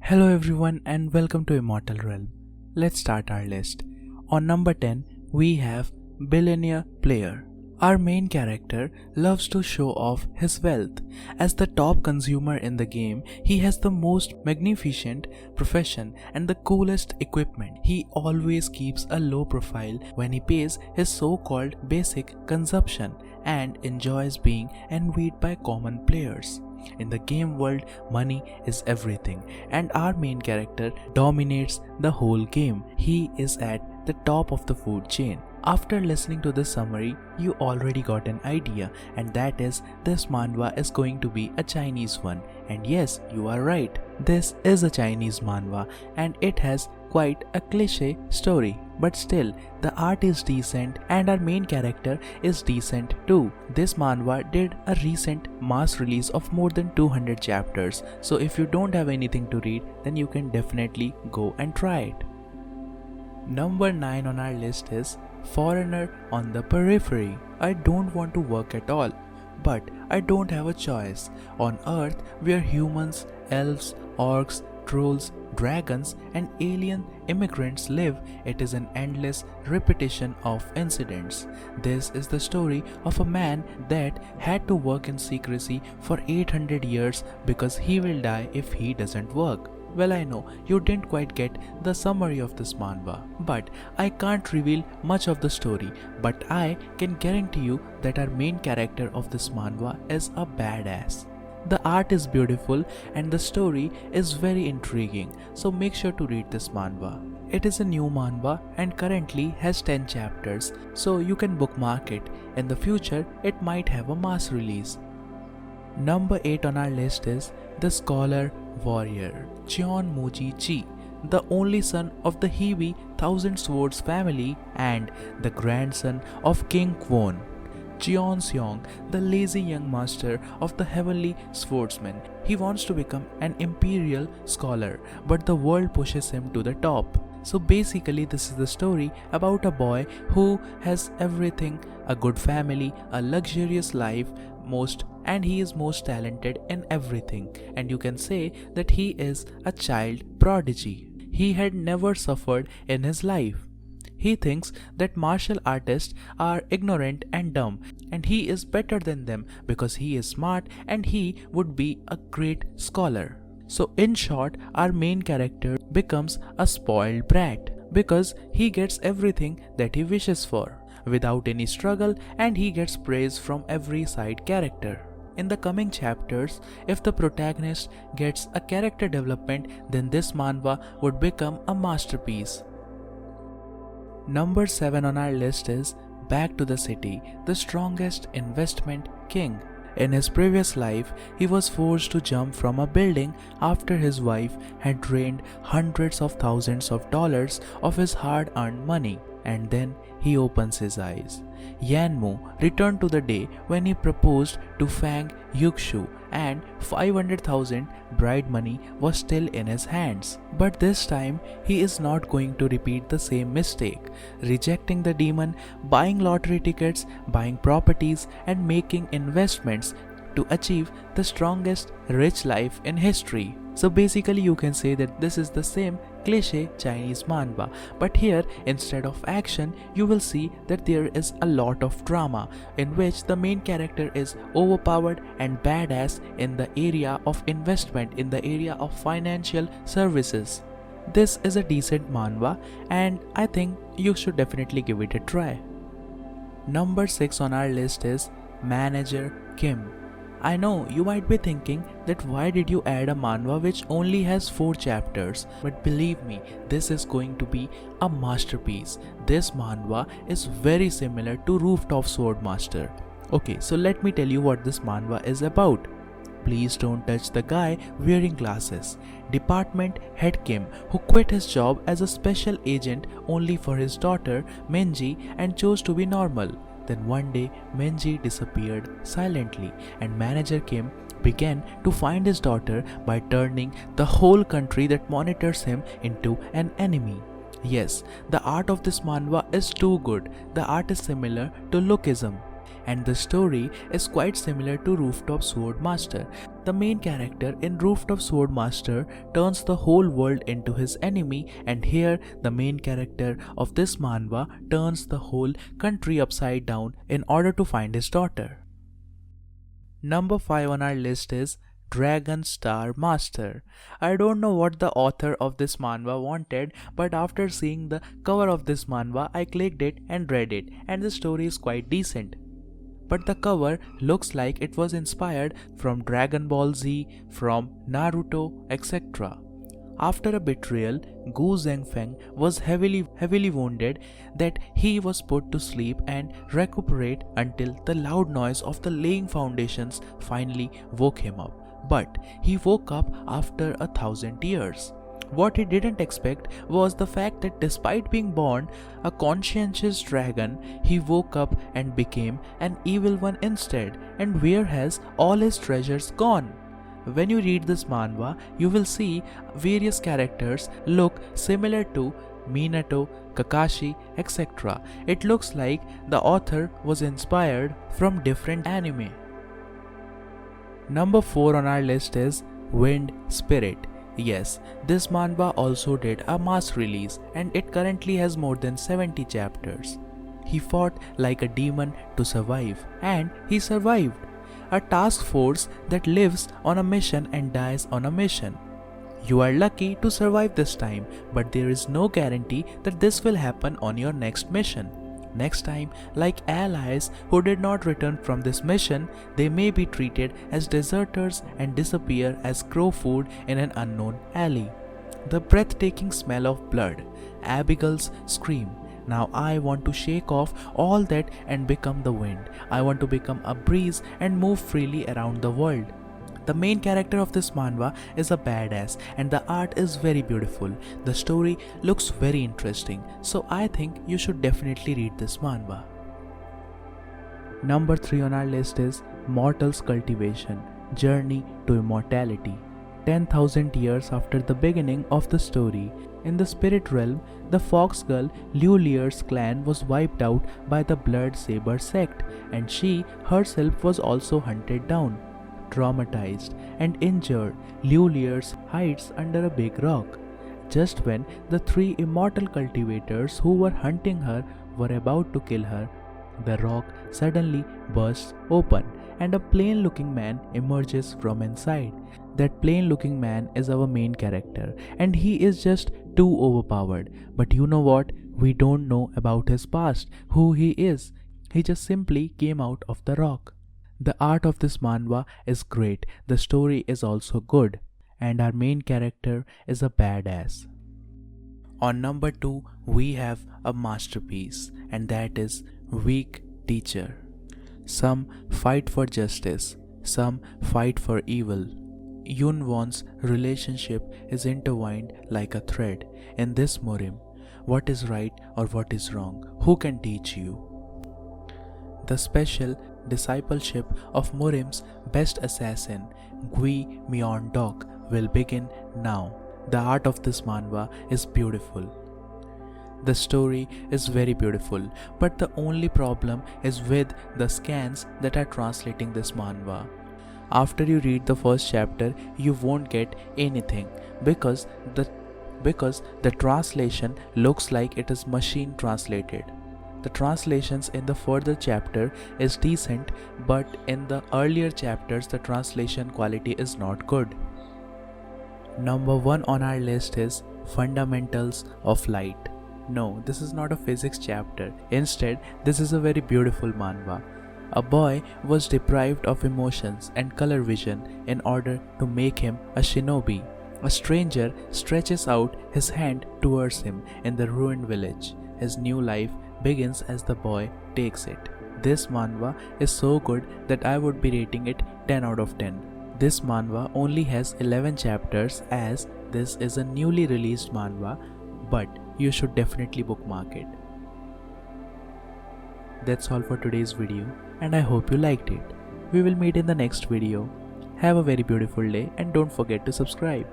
Hello everyone and welcome to Immortal Realm. Let's start our list. On number 10, we have Billionaire Player. Our main character loves to show off his wealth. As the top consumer in the game, he has the most magnificent profession and the coolest equipment. He always keeps a low profile when he pays his so-called basic consumption and enjoys being envied by common players. In the game world, money is everything, and our main character dominates the whole game. He is at the top of the food chain. After listening to this summary, you already got an idea, and that is this manhwa is going to be a Chinese one. And yes, you are right. This is a Chinese manhwa, and it has quite a cliche story. But still, the art is decent and our main character is decent too. This manhwa did a recent mass release of more than 200 chapters, so if you don't have anything to read, then you can definitely go and try it. Number 9 on our list is Foreigner on the Periphery. I don't want to work at all, but I don't have a choice. On Earth, where humans, elves, orcs, trolls, dragons and alien immigrants live, it is an endless repetition of incidents. This is the story of a man that had to work in secrecy for 800 years because he will die if he doesn't work. Well, I know you didn't quite get the summary of this manhwa, but I can't reveal much of the story, but I can guarantee you that our main character of this manhwa is a badass. The art is beautiful and the story is very intriguing, so make sure to read this manhwa. It is a new manhwa and currently has 10 chapters, so you can bookmark it. In the future, it might have a mass release. Number 8 on our list is The Scholar Warrior, Cheon Muji Chi, the only son of the Hebi Thousand Swords family and the grandson of King Kwon. Cheon Seong, the lazy young master of the heavenly swordsman. He wants to become an imperial scholar, but the world pushes him to the top. So basically this is the story about a boy who has everything, a good family, a luxurious life, and he is most talented in everything, and you can say that he is a child prodigy. He had never suffered in his life. He thinks that martial artists are ignorant and dumb, and he is better than them because he is smart and he would be a great scholar. So in short, our main character becomes a spoiled brat because he gets everything that he wishes for without any struggle, and he gets praise from every side character. In the coming chapters, if the protagonist gets a character development, then this manhwa would become a masterpiece. Number 7 on our list is Back to the City, the Strongest Investment King. In his previous life, he was forced to jump from a building after his wife had drained hundreds of thousands of dollars of his hard-earned money. And then he opens his eyes. Yanmu returned to the day when he proposed to Fang Yukshu, and 500,000 bride money was still in his hands. But this time, he is not going to repeat the same mistake, rejecting the demon, buying lottery tickets, buying properties, and making investments to achieve the strongest rich life in history. So basically you can say that this is the same cliche Chinese manhwa, but here instead of action you will see that there is a lot of drama in which the main character is overpowered and badass in the area of investment, in the area of financial services. This is a decent manhwa and I think you should definitely give it a try. Number 6 on our list is Manager Kim. I know you might be thinking that why did you add a manhwa which only has 4 chapters, but believe me, this is going to be a masterpiece. This manhwa is very similar to Rooftop Swordmaster. Okay, so let me tell you what this manhwa is about. Please don't touch the guy wearing glasses. Department Head Kim, who quit his job as a special agent only for his daughter Menji and chose to be normal. Then one day, Menji disappeared silently and Manager Kim began to find his daughter by turning the whole country that monitors him into an enemy. Yes, the art of this manhwa is too good. The art is similar to Lookism. and the story is quite similar to Rooftop Sword Master. The main character in Rooftop Sword Master turns the whole world into his enemy, and here the main character of this manhwa turns the whole country upside down in order to find his daughter. Number 5 on our list is Dragon Star Master. I don't know what the author of this manhwa wanted, but after seeing the cover of this manhwa, I clicked it and read it, and the story is quite decent. But the cover looks like it was inspired from Dragon Ball Z, from Naruto, etc. After a betrayal, Gu Zhengfeng was heavily wounded that he was put to sleep and recuperate until the loud noise of the laying foundations finally woke him up. But he woke up after 1,000 years. What he didn't expect was the fact that despite being born a conscientious dragon, he woke up and became an evil one instead. And where has all his treasures gone? When you read this manhwa, you will see various characters look similar to Minato, Kakashi, etc. It looks like the author was inspired from different anime. Number 4 on our list is Wind Spirit. Yes, this manhwa also did a mass release and it currently has more than 70 chapters. He fought like a demon to survive, and he survived. A task force that lives on a mission and dies on a mission. You are lucky to survive this time, but there is no guarantee that this will happen on your next mission. Next time, like allies who did not return from this mission, they may be treated as deserters and disappear as crow food in an unknown alley. The breathtaking smell of blood, Abigail's scream. Now I want to shake off all that and become the wind. I want to become a breeze and move freely around the world. The main character of this manhwa is a badass and the art is very beautiful. The story looks very interesting, so I think you should definitely read this manhwa. Number 3 on our list is Mortal's Cultivation, Journey to Immortality. 10,000 years after the beginning of the story, in the spirit realm, the fox girl Liu Lier's clan was wiped out by the Blood Saber sect, and she herself was also hunted down. Traumatized and injured, Liu Lier hides under a big rock. Just when the 3 immortal cultivators who were hunting her were about to kill her, the rock suddenly bursts open and a plain-looking man emerges from inside. That plain-looking man is our main character, and he is just too overpowered. But you know what? We don't know about his past, who he is. He just simply came out of the rock. The art of this manhwa is great, the story is also good, and our main character is a badass. On number 2, we have a masterpiece, and that is Weak Teacher. Some fight for justice, some fight for evil. Yunwon's relationship is intertwined like a thread. In this Murim, what is right or what is wrong? Who can teach you? The special discipleship of Murim's best assassin, Gui Myeon-dok, will begin now. The art of this manhwa is beautiful. The story is very beautiful, but the only problem is with the scans that are translating this manhwa. After you read the first chapter, you won't get anything because the translation looks like it is machine translated. The translations in the further chapter is decent, but in the earlier chapters the translation quality is not good. Number 1 on our list is Fundamentals of Light. No, this is not a physics chapter. Instead, this is a very beautiful manhwa. A boy was deprived of emotions and color vision in order to make him a shinobi. A stranger stretches out his hand towards him in the ruined village. His new life begins as the boy takes it. This manhwa is so good that I would be rating it 10 out of 10. This manhwa only has 11 chapters as this is a newly released manhwa, but you should definitely bookmark it. That's all for today's video, and I hope you liked it. We will meet in the next video. Have a very beautiful day and don't forget to subscribe.